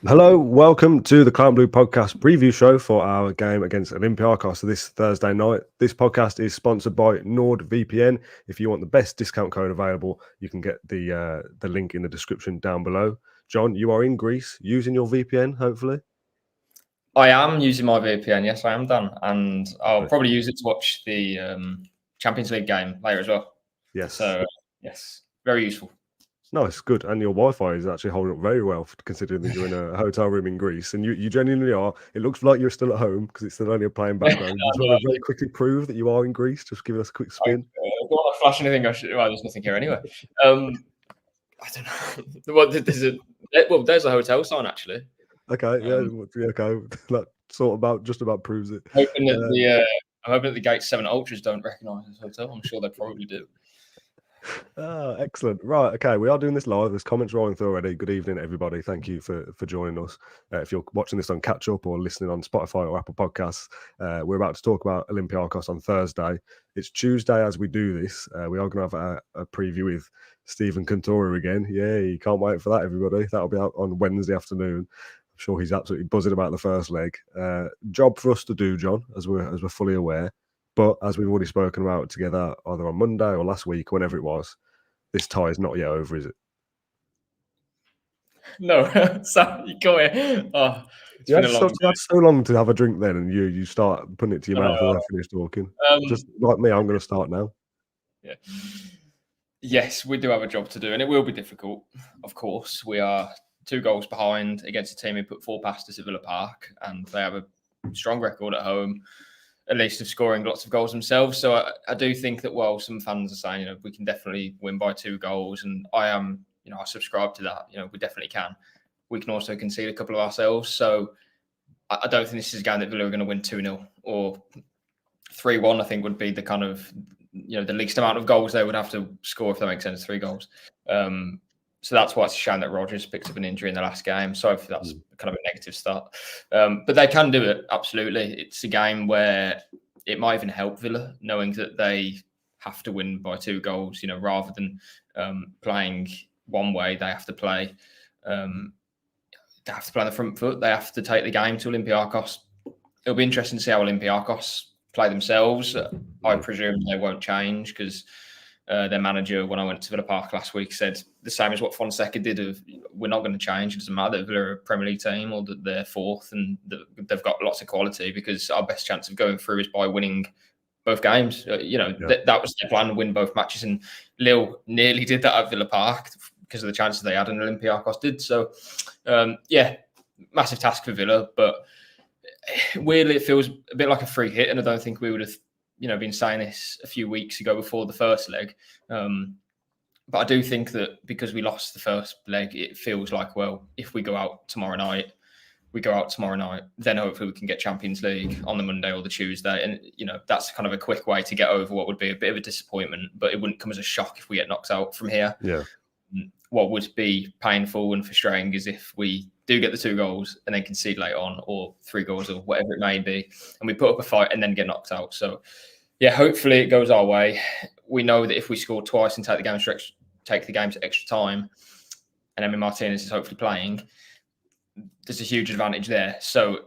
Hello, welcome to the Clown Blue podcast preview show for our game against Olympiacos this Thursday night. This podcast is sponsored by NordVPN. If you want the best discount code available, you can get the link in the description down below. John, you are in Greece using your VPN, hopefully? I am using my VPN, yes, I am, Dan. And I'll probably use it to watch the Champions League game later as well. Yes. So, yes, very useful. Nice, good. And your Wi-Fi is actually holding up very well, considering that you're in a hotel room in Greece. And you genuinely are. It looks like you're still at home because it's still only a playing background. You just want to very quickly prove that you are in Greece. Just giving us a quick spin. I don't want to flash anything. Well, there's nothing here anyway. I don't know. There's a hotel sign, actually. Okay, okay. That just about proves it. I'm hoping that the Gate 7 Ultras don't recognise this hotel. I'm sure they probably do. Excellent. Right, okay, we are doing this live. There's comments rolling through already. Good evening, everybody. Thank you for joining us. If you're watching this on catch up or listening on Spotify or Apple Podcasts, we're about to talk about Olympiacos on Thursday. It's Tuesday as we do this. We are going to have a preview with Stephen Cantora again. Yay, can't wait for that, everybody. That'll be out on Wednesday afternoon. I'm sure he's absolutely buzzing about the first leg. Job for us to do, John, as we're fully aware. But as we've already spoken about together, either on Monday or last week, whenever it was, this tie is not yet over, is it? No, so you go here. Oh, you had so long to have a drink then, and you start putting it to your mouth when I finish talking. Just like me, I'm going to start now. Yeah. Yes, we do have a job to do, and it will be difficult. Of course, we are 2 goals behind against a team who put 4 past us at Villa Park, and they have a strong record at home, at least of scoring lots of goals themselves. So I do think that while some fans are saying, we can definitely win by 2 goals, and I am, I subscribe to that. We definitely can. We can also concede a couple of ourselves. So I don't think this is a game that Villa are going to win 2-0 or 3-1. I think would be the kind of, the least amount of goals they would have to score, if that makes sense, 3 goals. So that's why it's a shame that Rodgers picked up an injury in the last game. Sorry if that's kind of a negative start. But they can do it, absolutely. It's a game where it might even help Villa, knowing that they have to win by 2 goals, rather than playing one way. They have to play on the front foot. They have to take the game to Olympiacos. It'll be interesting to see how Olympiacos play themselves. I presume they won't change because their manager, when I went to Villa Park last week, said the same as what Fonseca did of, we're not going to change. It doesn't matter if they're a Premier League team or that they're 4th and they've got lots of quality, because our best chance of going through is by winning both games. That was their plan, win both matches. And Lille nearly did that at Villa Park because of the chances they had, and Olympiacos did. So, massive task for Villa. But weirdly, it feels a bit like a free hit, and I don't think we would have been saying this a few weeks ago before the first leg. But I do think that because we lost the first leg, it feels like, well, if we go out tomorrow night, then hopefully we can get Champions League on the Monday or the Tuesday. And, that's kind of a quick way to get over what would be a bit of a disappointment, but it wouldn't come as a shock if we get knocked out from here. Yeah. What would be painful and frustrating is if we do get the 2 goals and then concede later on, or 3 goals or whatever it may be, and we put up a fight and then get knocked out. So, yeah, hopefully it goes our way. We know that if we score twice and take the game to extra time, and Emi Martinez is hopefully playing, there's a huge advantage there. So,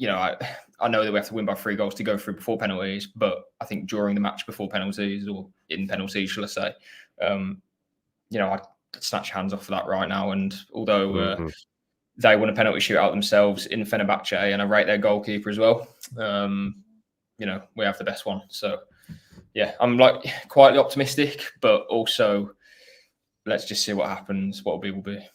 I know that we have to win by 3 goals to go through before penalties, but I think during the match before penalties, or in penalties, shall I say, I'd snatch your hands off for that right now. And although they won a penalty shootout themselves in Fenerbahce, and I rate their goalkeeper as well, we have the best one. So, yeah, I'm quietly optimistic, but also let's just see what happens. What will be.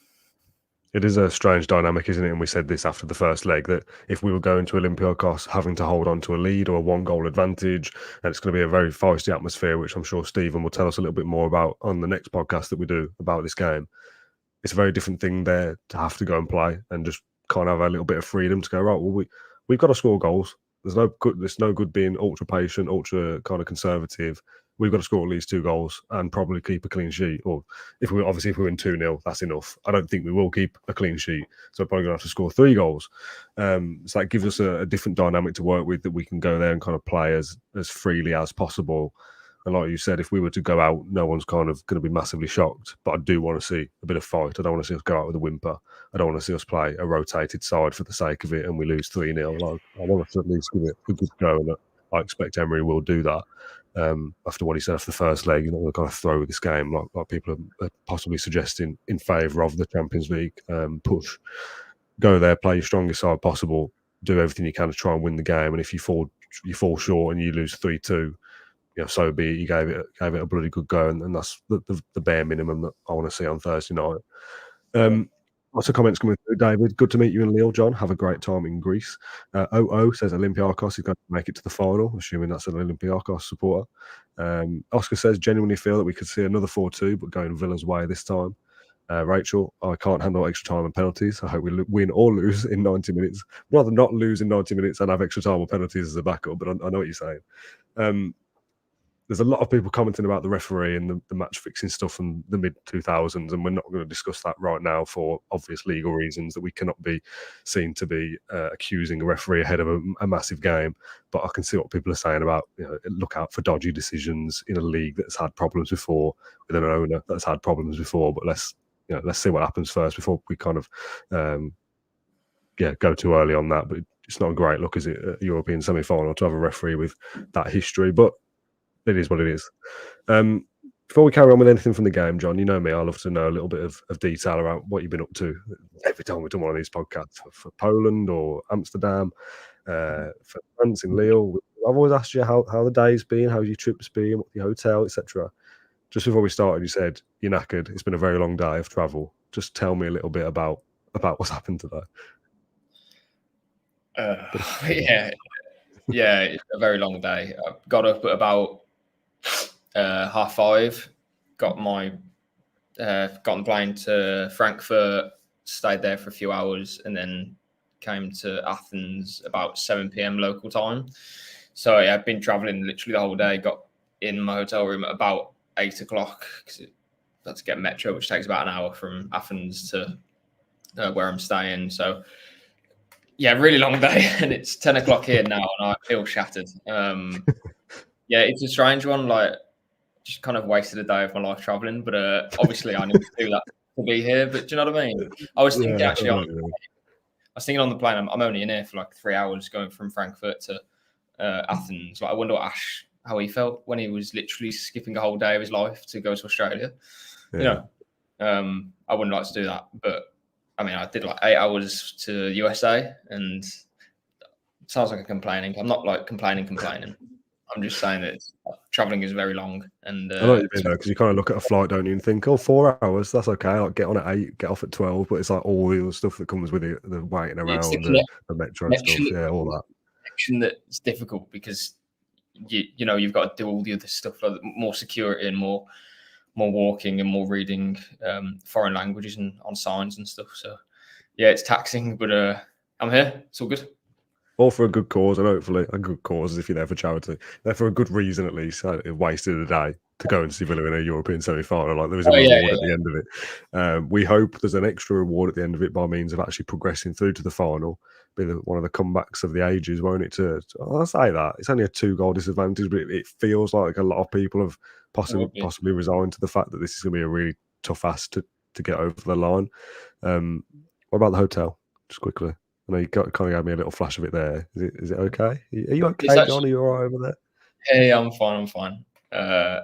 It is a strange dynamic, isn't it? And we said this after the first leg, that if we were going to Olympiacos having to hold on to a lead or a 1-goal advantage, and it's going to be a very feisty atmosphere, which I'm sure Stephen will tell us a little bit more about on the next podcast that we do about this game. It's a very different thing there to have to go and play and just kind of have a little bit of freedom to go, right, well, we've got to score goals. There's no good being ultra patient, ultra kind of conservative. We've got to score at least 2 goals and probably keep a clean sheet. Or if we win 2-0, that's enough. I don't think we will keep a clean sheet, so we're probably going to have to score 3 goals. So that gives us a different dynamic to work with, that we can go there and kind of play as freely as possible. And like you said, if we were to go out, no one's kind of going to be massively shocked. But I do want to see a bit of fight. I don't want to see us go out with a whimper. I don't want to see us play a rotated side for the sake of it and we lose 3-0. Like, I want us to at least give it a good go, and I expect Emery will do that. After what he said after the first leg, we're going to throw this game like people are possibly suggesting in favour of the Champions League push. Go there, play your strongest side possible, do everything you can to try and win the game. And if you fall short and you lose 3-2, so be it. You gave it a bloody good go, and that's the bare minimum that I want to see on Thursday night. Lots of comments coming through, David. Good to meet you in Lille, John. Have a great time in Greece. OO says Olympiacos is going to make it to the final, assuming that's an Olympiacos supporter. Oscar says, genuinely feel that we could see another 4-2, but going Villa's way this time. Rachel, I can't handle extra time and penalties. I hope we win or lose in 90 minutes. Rather not lose in 90 minutes and have extra time or penalties as a backup, but I know what you're saying. There's a lot of people commenting about the referee and the match fixing stuff from the mid-2000s, and we're not going to discuss that right now for obvious legal reasons, that we cannot be seen to be accusing a referee ahead of a massive game. But I can see what people are saying about, look out for dodgy decisions in a league that's had problems before, with an owner that's had problems before. But let's see what happens first before we kind of go too early on that. But it's not a great look, is it, at European semi-final to have a referee with that history? But it is what it is. Before we carry on with anything from the game, John, you know me, I love to know a little bit of detail around what you've been up to every time we've done one of these podcasts for Poland or Amsterdam, for France in Lille. I've always asked you how the day's been, how your trip's been, what your hotel, etc. Just before we started, you said you're knackered. It's been a very long day of travel. Just tell me a little bit about what's happened today. Yeah, it's a very long day. I got up at about 5:30. Got on the plane to Frankfurt, stayed there for a few hours, and then came to Athens about 7 p.m. local time. So yeah, I've been traveling literally the whole day. Got in my hotel room at about 8 o'clock because I had to get metro, which takes about an hour from Athens to where I'm staying. So yeah, really long day, and it's 10 o'clock here now, and I feel shattered. Yeah, it's a strange one. Like, just kind of wasted a day of my life traveling, but obviously I need to do that to be here. But do you know what I mean? I was thinking on the plane. I'm only in here for like 3 hours going from Frankfurt to Athens. Like, I wonder how he felt when he was literally skipping a whole day of his life to go to Australia. Yeah. I wouldn't like to do that, but I mean, I did like 8 hours to USA, and it sounds like I'm complaining. I'm not like complaining. I'm just saying that traveling is very long. And I know what you mean, though, because you kind of look at a flight, don't you, and think, 4 hours, that's okay. Like, get on at 8, get off at 12, but it's like all the stuff that comes with it, the waiting around, the metro stuff, all that. That's difficult because you've got to do all the other stuff, like more security and more walking and more reading foreign languages and on signs and stuff. So yeah, it's taxing, but I'm here. It's all good. All for a good cause, and hopefully a good cause if you're there for charity. There for a good reason, at least. It wasted a day to go and see Villa in a European semi-final. Like, there was a reward at the end of it. We hope there's an extra reward at the end of it by means of actually progressing through to the final. Be one of the comebacks of the ages, won't it? I'll say that it's only a 2-goal disadvantage, but it feels like a lot of people have possibly resigned to the fact that this is going to be a really tough ask to get over the line. What about the hotel? Just quickly. I know you kind of gave me a little flash of it there. Is it okay? Are you okay, John? Are you all right over there? Hey, I'm fine.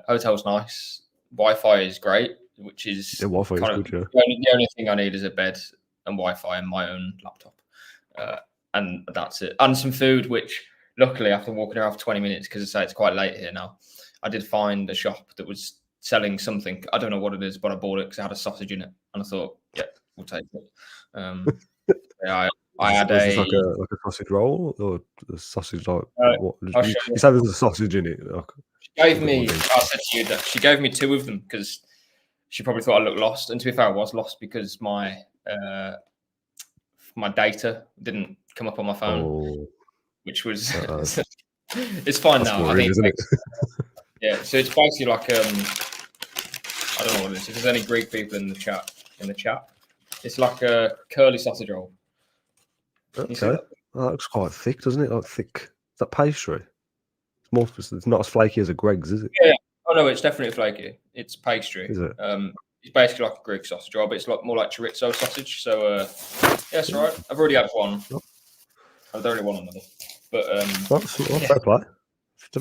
Hotel's nice. Wi-Fi is great, which is Wi-Fi is good, yeah. The only thing I need is a bed and Wi-Fi and my own laptop. And that's it. And some food, which luckily after walking around for 20 minutes, because I say it's quite late here now, I did find a shop that was selling something. I don't know what it is, but I bought it because it had a sausage in it. And I thought, yeah, we'll take it. I had like a sausage roll or a sausage like what? You said there's a sausage in it. She gave me. I said to you that she gave me 2 of them because she probably thought I looked lost, and to be fair, I was lost because my data didn't come up on my phone, which was it's fine now. Worrying, isn't it? Yeah, so it's basically like I don't know what it is. If there's any Greek people in the chat, it's like a curly sausage roll. Okay, that looks quite thick, doesn't it? Like thick. Is that pastry? It's not as flaky as a Greg's, is it? Yeah, Oh no, it's definitely flaky. It's pastry. Is it? It's basically like a Greek sausage roll, but it's more like chorizo sausage. So yeah, it's all right. I've already had one. Oh. I've only one another. But Well, yeah, fair play. I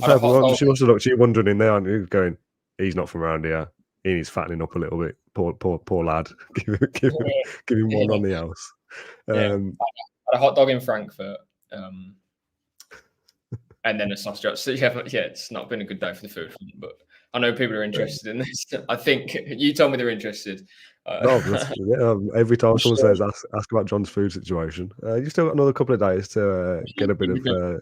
had a hot Well, dog. she must have looked at you wondering in there, aren't you? Going, he's not from around here. He needs fattening up a little bit. Poor lad. give him one Yeah, on the house. yeah. I had a hot dog in Frankfurt, and then a sausage roll. So yeah, it's not been a good day for the food, but I know people are interested in this. I think you told me they're interested. No, every time someone Sure. says ask about John's food situation, you still got another couple of days to get a bit of I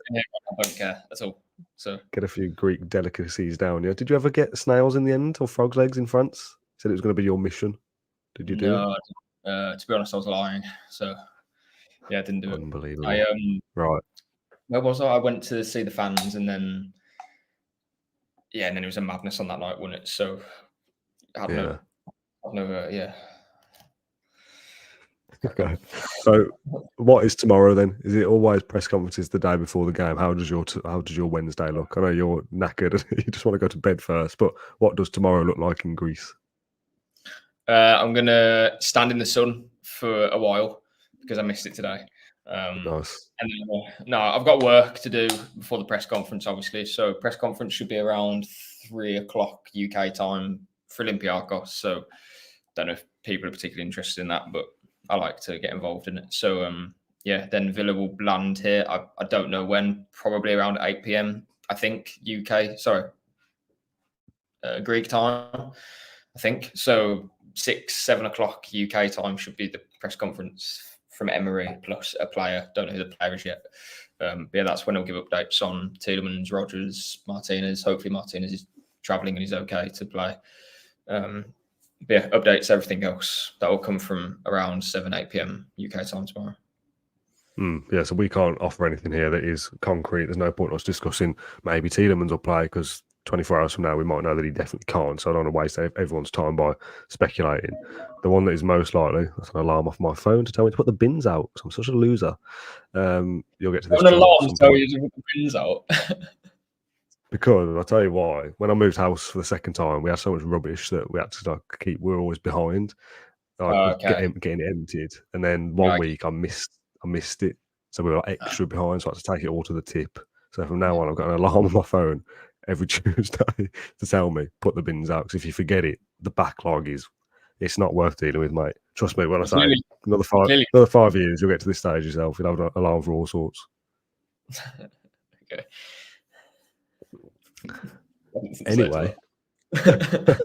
don't care at all. So get a few Greek delicacies down. Yeah, did you ever get snails in the end or frog's legs in France? Said it was going to be your mission. Did you do it? no, to be honest, I was lying. So yeah, I didn't do it. Unbelievable. Right. Where was I? I went to see the fans, and then and then it was a madness on that night, wasn't it? So I had yeah. Okay. So, what is tomorrow then? Is it always press conferences the day before the game? How does your Wednesday look? I know you're knackered. You just want to go to bed first, but what does tomorrow look like in Greece? I'm gonna stand in the sun for a while because I missed it today. Nice. And then, no, I've got work to do before the press conference, obviously. So press conference should be around 3:00 UK time for Olympiacos. So don't know if people are particularly interested in that, but I like to get involved in it. So then Villa will land here. I don't know when, probably around 8 p.m. I think Greek time. I think so. 6-7 o'clock UK time should be the press conference from Emery plus a player. Don't know who the player is yet. But yeah, that's when I'll give updates on Tielemans, Rodgers, Martinez. Hopefully Martinez is travelling and he's okay to play. Updates everything else that will come from around 7-8 p.m. UK time tomorrow. Yeah, so we can't offer anything here that is concrete. There's no point us discussing maybe Tielemans will play because 24 hours from now we might know that he definitely can't. So I don't want to waste everyone's time by speculating. The one that is most likely, that's an alarm off my phone to tell me to put the bins out because I'm such a loser. You'll get to this. An alarm to tell you to put the bins out. Because I'll tell you why. When I moved house for the second time, we had so much rubbish that we had to we were always behind. Getting it emptied, and then one week I missed it, so we were extra behind. So I had to take it all to the tip. So from now on, I've got an alarm on my phone every Tuesday to tell me put the bins out. Because if you forget it, the backlog it's not worth dealing with, mate. Trust me when I say another 5 years, you'll get to this stage yourself. You'll have an alarm for all sorts. Okay. Anyway. The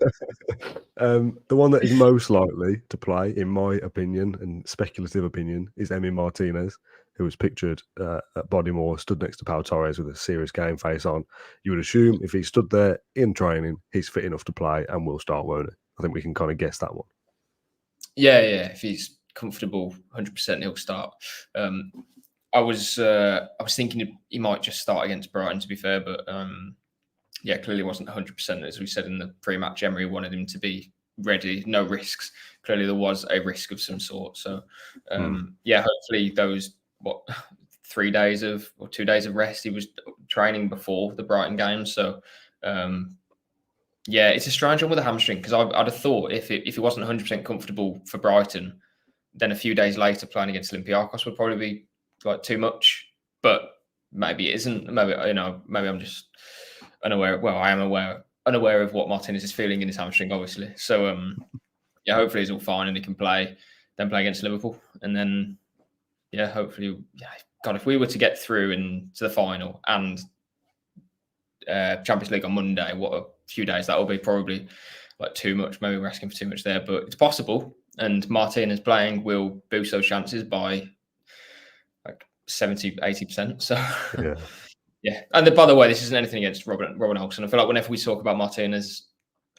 one that is most likely to play, in my opinion and speculative opinion, is Emi Martinez, who was pictured at Bodymore, stood next to Pau Torres with a serious game face on. You would assume if he stood there in training, he's fit enough to play and will start, won't he? I think we can kind of guess that one. Yeah. If he's comfortable, 100% he'll start. I was thinking he might just start against Brighton, to be fair, but clearly wasn't 100%. As we said in the pre-match, Emery wanted him to be ready, no risks. Clearly there was a risk of some sort. So, hopefully those, 2 days of rest, he was training before the Brighton game. So, it's a strange one with a hamstring because I'd have thought if he wasn't 100% comfortable for Brighton, then a few days later playing against Olympiacos would probably be like too much. But maybe it isn't. Maybe I'm just unaware. Well, I am unaware of what Martinez is feeling in his hamstring, obviously. So, hopefully he's all fine and he can play. Then play against Liverpool, and then, hopefully, God, if we were to get through into the final and Champions League on Monday, what a few days that will be. Probably like too much. Maybe we're asking for too much there, but it's possible. And Martinez playing will boost those chances by like 70-80%. So. Yeah. And by the way, this isn't anything against Robin Olsen. I feel like whenever we talk about Martinez,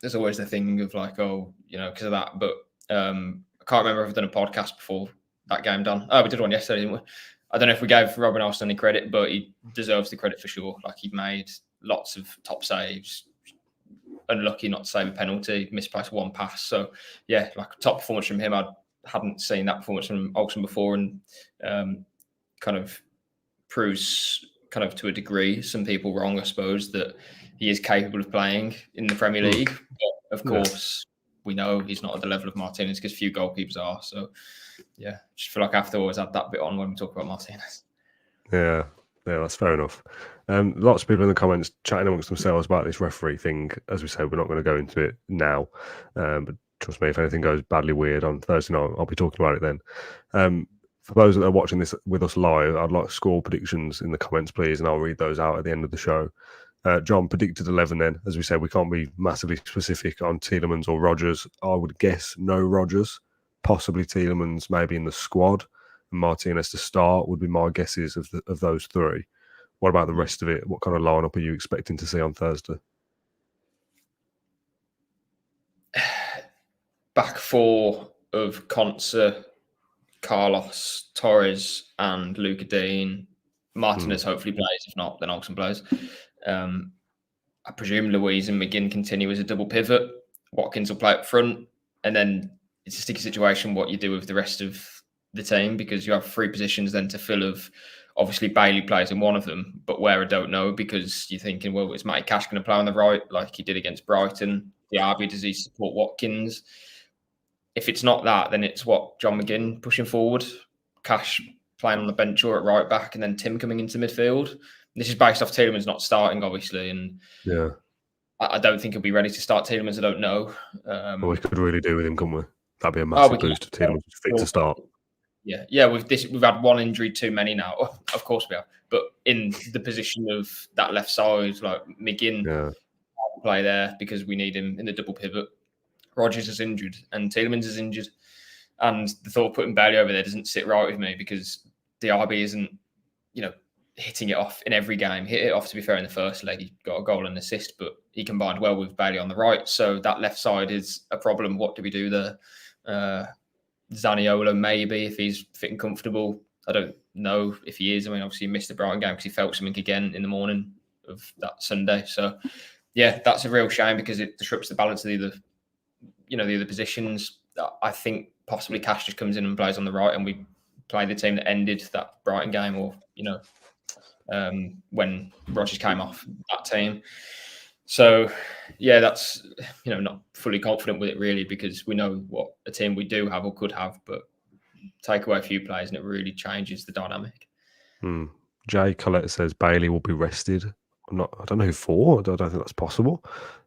there's always the thing of like, because of that. But I can't remember if I've done a podcast before that game done. Oh, we did one yesterday, didn't we? I don't know if we gave Robin Olsen any credit, but he deserves the credit for sure. Like, he made lots of top saves. Unlucky not to save a penalty. Misplaced one pass. So, like a top performance from him. I hadn't seen that performance from Olsen before, and kind of proves kind of to a degree, some people wrong, I suppose, that he is capable of playing in the Premier League. But of course, we know he's not at the level of Martinez because few goalkeepers are. So, yeah, just feel like I have to always add that bit on when we talk about Martinez. Yeah, that's fair enough. Lots of people in the comments chatting amongst themselves about this referee thing. As we said, we're not going to go into it now. But trust me, if anything goes badly weird on Thursday night, I'll be talking about it then. For those that are watching this with us live, I'd like score predictions in the comments, please, and I'll read those out at the end of the show. John predicted 11 then. As we said, we can't be massively specific on Tielemans or Rodgers. I would guess no Rodgers, possibly Tielemans maybe in the squad. And Martinez to start would be my guesses of those three. What about the rest of it? What kind of lineup are you expecting to see on Thursday? Back four of Conser, Carlos, Torres, and Luca Dean. Martinez hopefully plays. If not, then Olsen plays. I presume Louise and McGinn continue as a double pivot. Watkins will play up front. And then it's a sticky situation what you do with the rest of the team, because you have three positions then to fill of, obviously Bailey plays in one of them, but where I don't know, because you're thinking, well, is Matty Cash going to play on the right like he did against Brighton? Diaby, does he support Watkins? If it's not that, then it's what, John McGinn pushing forward, Cash playing on the bench or at right back, and then Tim coming into midfield. This is based off Tielemans not starting, obviously, and yeah, I don't think he'll be ready to start Tielemans. I don't know. Well, we could really do with him, couldn't we? That'd be a massive boost if Tielemans was fit to start. Yeah. We've had one injury too many now. Of course we have, but in the position of that left side, like McGinn can't play there because we need him in the double pivot. Rodgers is injured and Tielemans is injured, and the thought of putting Bailey over there doesn't sit right with me because Diaby isn't, hitting it off in every game. Hit it off, to be fair, in the first leg. He got a goal and assist, but he combined well with Bailey on the right. So that left side is a problem. What do we do there? Zaniolo, maybe, if he's fit and comfortable. I don't know if he is. I mean, obviously he missed the Brighton game because he felt something again in the morning of that Sunday. So, yeah, that's a real shame because it disrupts the balance of the other positions. I think possibly Cash just comes in and plays on the right and we play the team that ended that Brighton game, or, when Rodgers came off that team. So, yeah, that's, not fully confident with it really, because we know what a team we do have or could have, but take away a few players and it really changes the dynamic. Jay Collette says Bailey will be rested. I don't know who for. I don't think that's possible.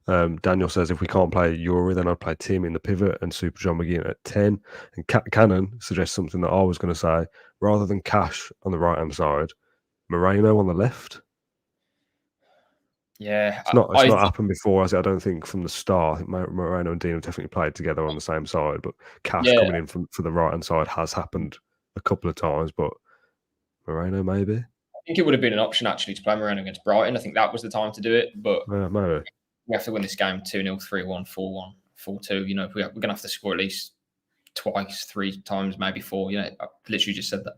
Daniel says if we can't play Yuri, then I'd play Tim in the pivot and Super John McGinn at 10. And Cannon suggests something that I was going to say. Rather than Cash on the right-hand side, Moreno on the left. Yeah. It's not happened before, has it? I don't think from the start. I think Moreno and Dean have definitely played together on the same side, but Cash coming in for the right-hand side has happened a couple of times, but Moreno maybe? I think it would have been an option actually to play Moreno against Brighton. I think that was the time to do it, but maybe. We have to win this game 2-0, 3-1, 4-1, 4-2. We're going to have to score at least twice, 3 times, maybe 4. I literally just said that.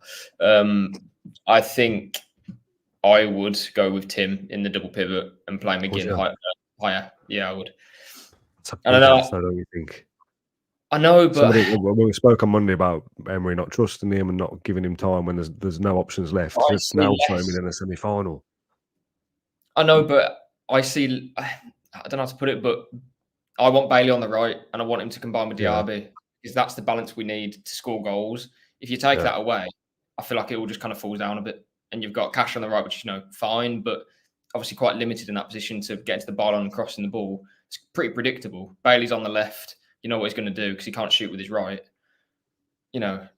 I think I would go with Tim in the double pivot and play McGinn higher. Yeah, I would. I don't you think? I know, but when we spoke on Monday about Emery not trusting him and not giving him time when there's no options left, it's now showing me in a semi-final. I know, but I see. I don't know how to put it, but I want Bailey on the right and I want him to combine with Diaby because that's the balance we need to score goals. If you take that away, I feel like it all just kind of falls down a bit. And you've got Cash on the right, which is fine, but obviously quite limited in that position to get into the ball and crossing the ball. It's pretty predictable. Bailey's on the left. You know what he's going to do because he can't shoot with his right. That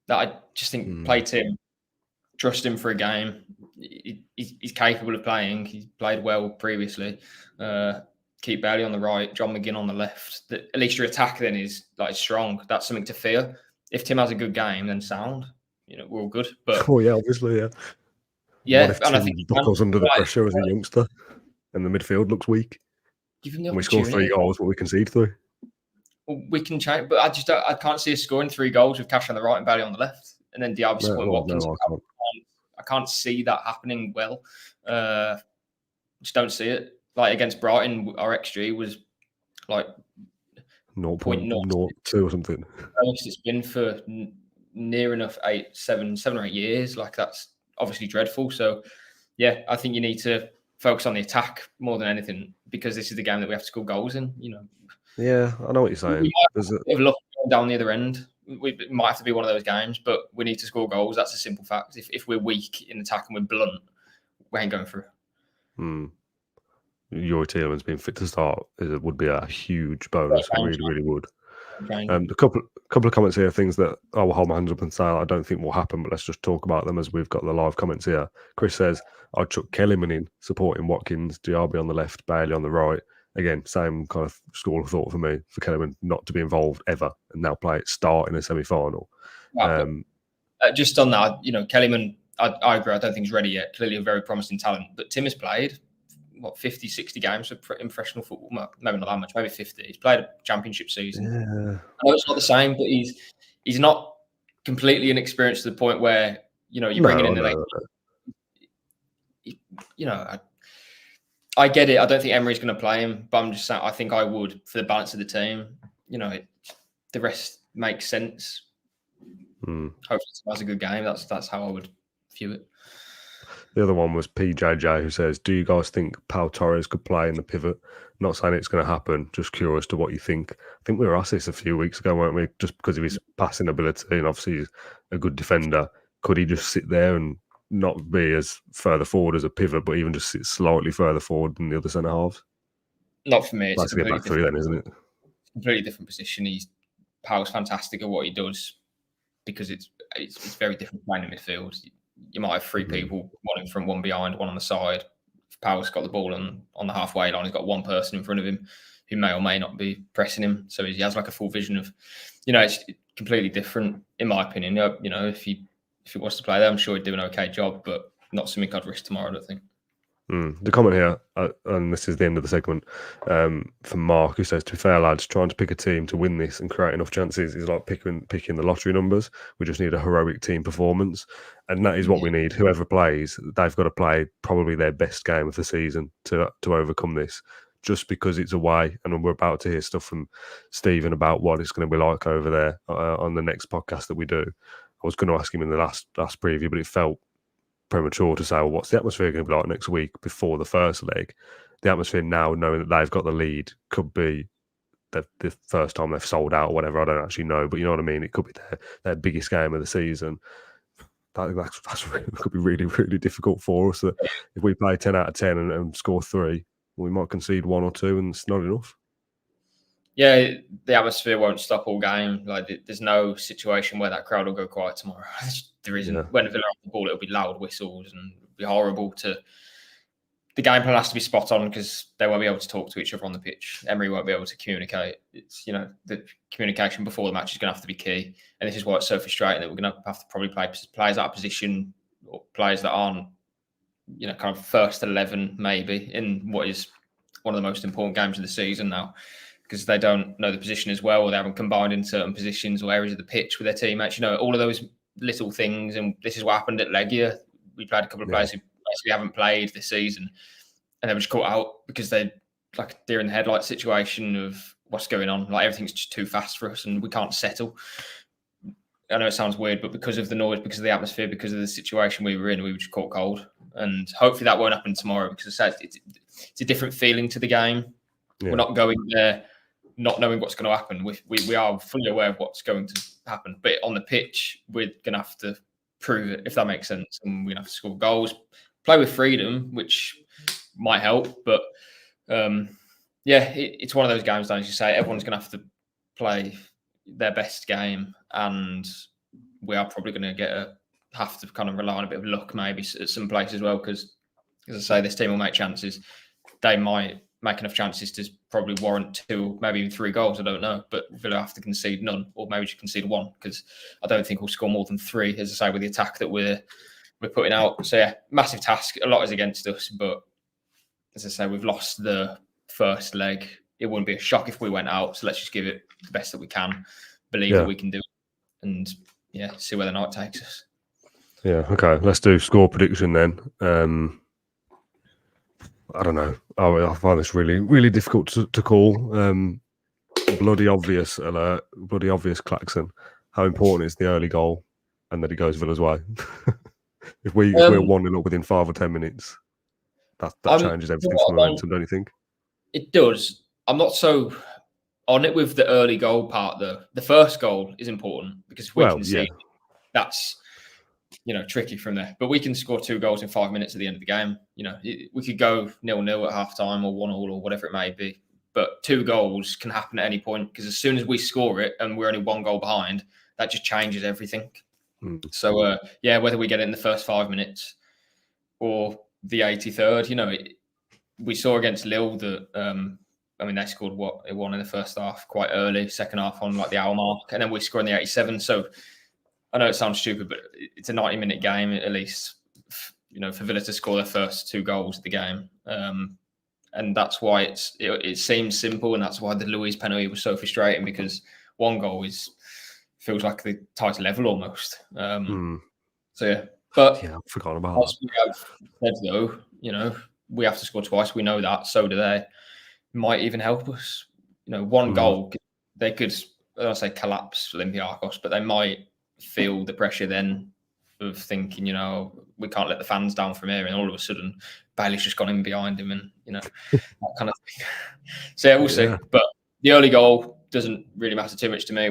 I just think play Tim, trust him for a game. He's capable of playing. He's played well previously. Keep Bailey on the right, John McGinn on the left. At least your attack then is strong. That's something to fear. If Tim has a good game, then sound. We're all good. But obviously, yeah. What if and Tim I think buckles under the pressure as a youngster and the midfield looks weak? Give him the and we score 3 goals, but we concede 3. Well, we can change, but I can't see us scoring 3 goals with Cash on the right and Bailey on the left, and then Diaby supporting Watkins. I can't see that happening well. Just don't see it. Like against Brighton, our XG was like 0.02 or something. It's been for near enough 7 or 8 years. Like that's obviously dreadful. So yeah, I think you need to focus on the attack more than anything, because this is the game that we have to score goals in. Yeah, I know what you're saying. We might have a bit of luck going down the other end. It might have to be one of those games, but we need to score goals. That's a simple fact. If we're weak in attack and we're blunt, we ain't going through. Yuri Tielemans being fit to start would be a huge bonus. It really, really would. A couple of comments here, things that I will hold my hands up and say I don't think will happen, but let's just talk about them as we've got the live comments here. Chris says, I'd chuck Kellyman in, supporting Watkins, Diaby on the left, Bailey on the right. Again, same kind of school of thought for me, for Kellyman not to be involved ever and now start in a semi-final. Just on that, Kellyman, I agree, I don't think he's ready yet. Clearly a very promising talent, but Tim has played 50, 60 games in professional football, maybe not that much, maybe 50. He's played a championship season. Yeah. I know it's not the same, but he's not completely inexperienced to the point where, you bring it in I get it. I don't think Emery's going to play him, but I'm just saying, I think I would for the balance of the team. The rest makes sense. Hopefully it's a good game. That's how I would view it. The other one was PJJ, who says, do you guys think Pau Torres could play in the pivot? Not saying it's going to happen, just curious to what you think. I think we were asked this a few weeks ago, weren't we? Just because of his passing ability, and obviously he's a good defender. Could he just sit there and not be as further forward as a pivot, but even just sit slightly further forward than the other centre halves? Not for me. It's a back three then, isn't it? Completely different position. Pau's fantastic at what he does, because it's very different playing in midfield. You might have three people, one in front, one behind, one on the side. If Pau's got the ball on the halfway line, he's got one person in front of him who may or may not be pressing him. So he has like a full vision of, it's completely different, in my opinion. If he wants to play there, I'm sure he'd do an okay job, but not something I'd risk tomorrow, I don't think. The comment here, and this is the end of the segment, from Mark, who says, to be fair, lads, trying to pick a team to win this and create enough chances is like picking the lottery numbers. We just need a heroic team performance, and that is what we need. Whoever plays, they've got to play probably their best game of the season to overcome this, just because it's away, and we're about to hear stuff from Stephen about what it's going to be like over there on the next podcast that we do. I was going to ask him in the last preview, but it felt premature to say, well, what's the atmosphere going to be like next week before the first leg? The atmosphere now, knowing that they've got the lead, could be the first time they've sold out or whatever. I don't actually know, but you know what I mean? It could be their biggest game of the season. That could be really, really difficult for us. That if we play 10 out of 10 and score 3, we might concede 1 or 2 and it's not enough. Yeah, the atmosphere won't stop all game. Like, there's no situation where that crowd will go quiet tomorrow. There isn't. Yeah. When Villa have the ball, it'll be loud whistles and it'll be horrible. The game plan has to be spot on, because they won't be able to talk to each other on the pitch. Emery won't be able to communicate. It's, the communication before the match is going to have to be key. And this is why it's so frustrating that we're going to have to probably play players out of position, or players that aren't, kind of first 11 maybe, in what is one of the most important games of the season now, because they don't know the position as well, or they haven't combined in certain positions or areas of the pitch with their teammates. All of those little things. And this is what happened at Legia. We played a couple of players who basically haven't played this season, and they were just caught out because they're like a deer in the headlight situation of what's going on. Like, everything's just too fast for us and we can't settle. I know it sounds weird, but because of the noise, because of the atmosphere, because of the situation we were in, we were just caught cold. And hopefully that won't happen tomorrow, because it's a different feeling to the game. Yeah. We're not going there not knowing what's going to happen. We are fully aware of what's going to happen, but on the pitch, we're going to have to prove it, if that makes sense. And we're going to have to score goals, play with freedom, which might help. But it's one of those games, as you say, everyone's going to have to play their best game, and we are probably going to have to kind of rely on a bit of luck maybe at some place as well, because, as I say, this team will make chances. They might make enough chances to probably warrant 2, maybe even 3 goals. I don't know, but Villa have to concede none, or maybe just concede 1, because I don't think we'll score more than 3, as I say, with the attack that we're putting out. So yeah, massive task. A lot is against us, but as I say, we've lost the first leg. It wouldn't be a shock if we went out. So let's just give it the best that we can, believe that we can do it, and see where the night takes us. Yeah, okay. Let's do score prediction then. I don't know. I find this really, really difficult to call. Bloody obvious alert, bloody obvious klaxon. How important is the early goal, and that it goes Villa's way? If we're 1-0 up within 5 or 10 minutes, that changes everything for momentum, don't you think? It does. I'm not so on it with the early goal part, though. The first goal is important because if we can see that's tricky from there. But we can score 2 goals in 5 minutes at the end of the game. We could go 0-0 at half time or 1-1 or whatever it may be. But 2 goals can happen at any point because as soon as we score it and we're only 1 goal behind, that just changes everything. So, whether we get it in the first 5 minutes or the 83rd, we saw against Lille that, they scored one in the first half quite early, second half on like the hour mark, and then we scored in the 87th. So I know it sounds stupid, but it's a 90-minute game at least, for Villa to score their first 2 goals of the game. And that's why it seems simple, and that's why the Luiz penalty was so frustrating because 1 goal feels like the title level almost. So yeah, but I forgot about that. We have said though, we have to score twice. We know that, so do they. Might even help us. 1 goal, they could, I don't say collapse Olympiacos, but they might feel the pressure then of thinking, we can't let the fans down from here, and all of a sudden Bailey's just gone in behind him, and that kind of thing. So yeah, we'll see. But the early goal doesn't really matter too much to me.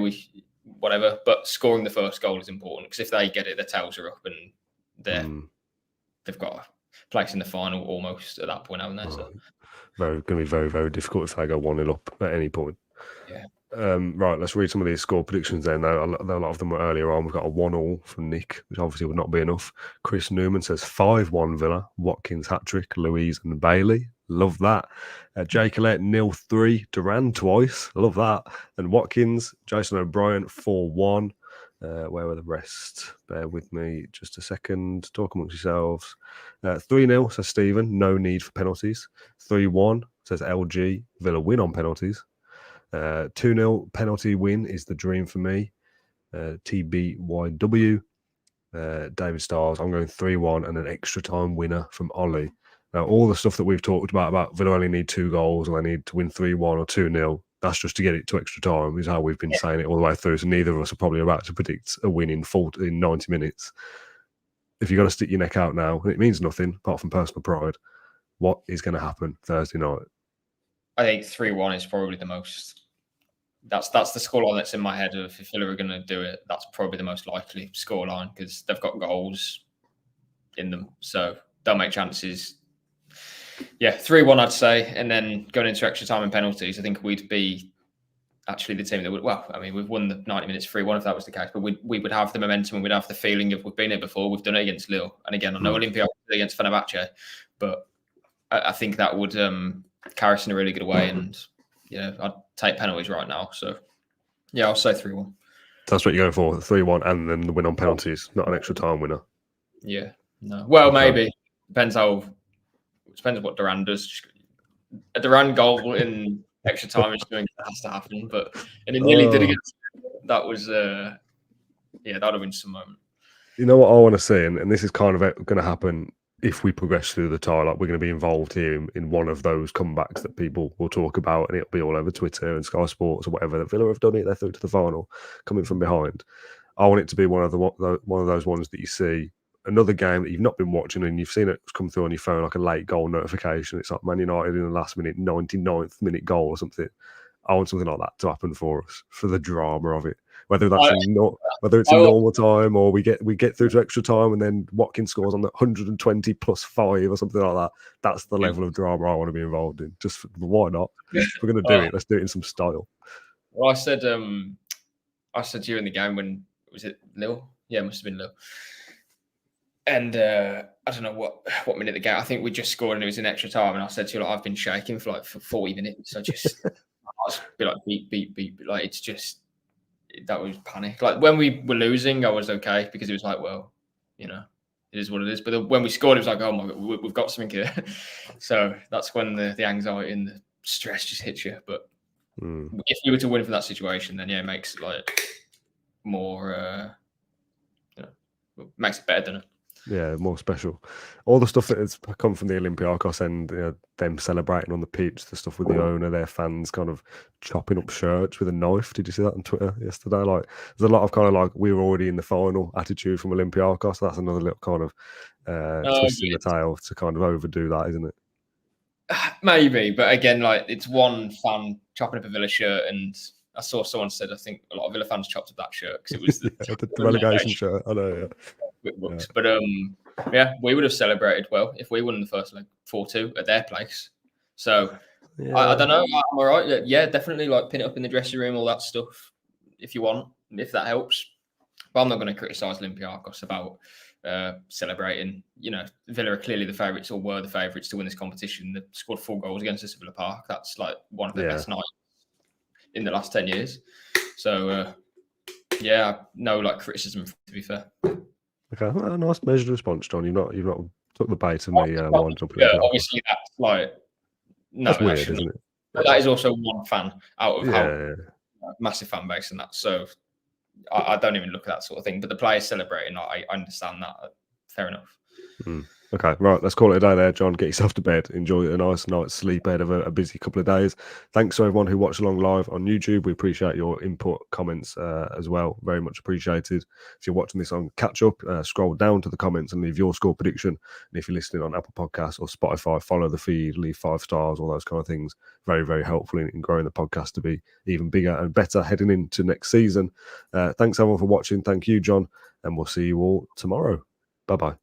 Whatever, but scoring the first goal is important because if they get it, their tails are up and they've got a place in the final almost at that point, haven't they? So going to be very, very difficult if they go 1-0 up at any point. Yeah. Right, let's read some of these score predictions then. A lot of them were earlier on. We've got a 1-1 from Nick, which obviously would not be enough. Chris Newman says 5-1 Villa, Watkins hat-trick, Louise and Bailey. Love that. Jay Collette 0-3, Duran twice. Love that. And Watkins, Jason O'Brien 4-1. Where were the rest? Bear with me just a second. Talk amongst yourselves. 3-0 says Stephen, no need for penalties. 3-1 says LG, Villa win on penalties. 2-0 penalty win is the dream for me. TBYW. David Stars, I'm going 3-1 and an extra time winner from Ollie. Now, all the stuff that we've talked about Villa only need 2 goals and they need to win 3-1 or 2-0, that's just to get it to extra time, is how we've been saying it all the way through. So neither of us are probably about to predict a win in 90 minutes. If you're going to stick your neck out now, and it means nothing apart from personal pride, what is going to happen Thursday night? I think 3-1 is probably the most. That's the scoreline that's in my head of if Villa are going to do it. That's probably the most likely scoreline because they've got goals in them, so they'll make chances. Yeah, 3-1 I'd say, and then going into extra time and penalties, I think we'd be actually the team that would. Well, we've won the 90 minutes 3-1 if that was the case, but we would have the momentum and we'd have the feeling of we've been here before. We've done it against Lille, and again, I know Olympiacos against Fenerbahce, but I think that would carry us in a really good way. And I'd take penalties right now. So yeah, I'll say 3-1. That's what you're going for, 3-1, and then the win on penalties, not an extra time winner. Yeah, no. Well, maybe depends what Duran does. A Duran goal in extra time is something that has to happen, but and it nearly did against. That was that would have been some moment. You know what I want to see, and this is kind of going to happen if we progress through the tie. Like we're going to be involved here in one of those comebacks that people will talk about, and it'll be all over Twitter and Sky Sports or whatever. That Villa have done it; they're through to the final, coming from behind. I want it to be one of those ones that you see. Another game that you've not been watching and you've seen it come through on your phone like a late goal notification. It's like Man United in the last minute, 99th minute goal or something. I want something like that to happen for us, for the drama of it. Whether it's in normal time or we get through to extra time and then Watkins scores on the 120 plus 5 or something like that. That's the level of drama I want to be involved in. Just why not? If we're going to do it, let's do it in some style. Well, I said during the game when was it Lille? Yeah, it must have been Lille. And I don't know what minute the game. I think we just scored and it was in extra time. And I said to you, I've been shaking for 40 minutes. I just be like beep. Like it's just that was panic. Like when we were losing, I was okay because it was like, well, it is what it is. But when we scored, it was like, oh my God, we've got something here. So that's when the anxiety and the stress just hits you. But if you were to win from that situation, then it makes it like more, makes it better, doesn't it? Yeah, more special. All the stuff that has come from the Olympiacos end, them celebrating on the pitch, the stuff with the owner, their fans kind of chopping up shirts with a knife. Did you see that on Twitter yesterday? Like, there's a lot of kind of like, we were already in the final attitude from Olympiacos. That's another little kind of twist in the tail to kind of overdo that, isn't it? Maybe, but again, like it's one fan chopping up a Villa shirt, and I saw someone said I think a lot of Villa fans chopped up that shirt because it was the relegation shirt. I know, yeah. But yeah, we would have celebrated well if we won the first leg 4-2 at their place. So I don't know. I'm all right. Yeah, definitely like pin it up in the dressing room, all that stuff, if you want, if that helps. But I'm not going to criticise Olympiacos about celebrating. You know, Villa are clearly the favourites, or were the favourites to win this competition. They scored 4 goals against us at Villa Park. That's like one of the best nights in the last 10 years. So yeah, no like criticism, to be fair. Okay, well, nice measured response, John. You've not took the bait of me winding up. Yeah, obviously that's like that's weird, isn't it? But that is also one fan out of how massive fan base and that. So I don't even look at that sort of thing. But the players celebrating, I understand that. Fair enough. Okay, right. Let's call it a day there, John. Get yourself to bed. Enjoy a nice night's sleep ahead of a busy couple of days. Thanks to everyone who watched along live on YouTube. We appreciate your input, comments as well. Very much appreciated. If you're watching this on catch up, scroll down to the comments and leave your score prediction. And if you're listening on Apple Podcasts or Spotify, follow the feed, leave 5 stars, all those kind of things. Very, very helpful in growing the podcast to be even bigger and better heading into next season. Thanks everyone for watching. Thank you, John. And we'll see you all tomorrow. Bye-bye.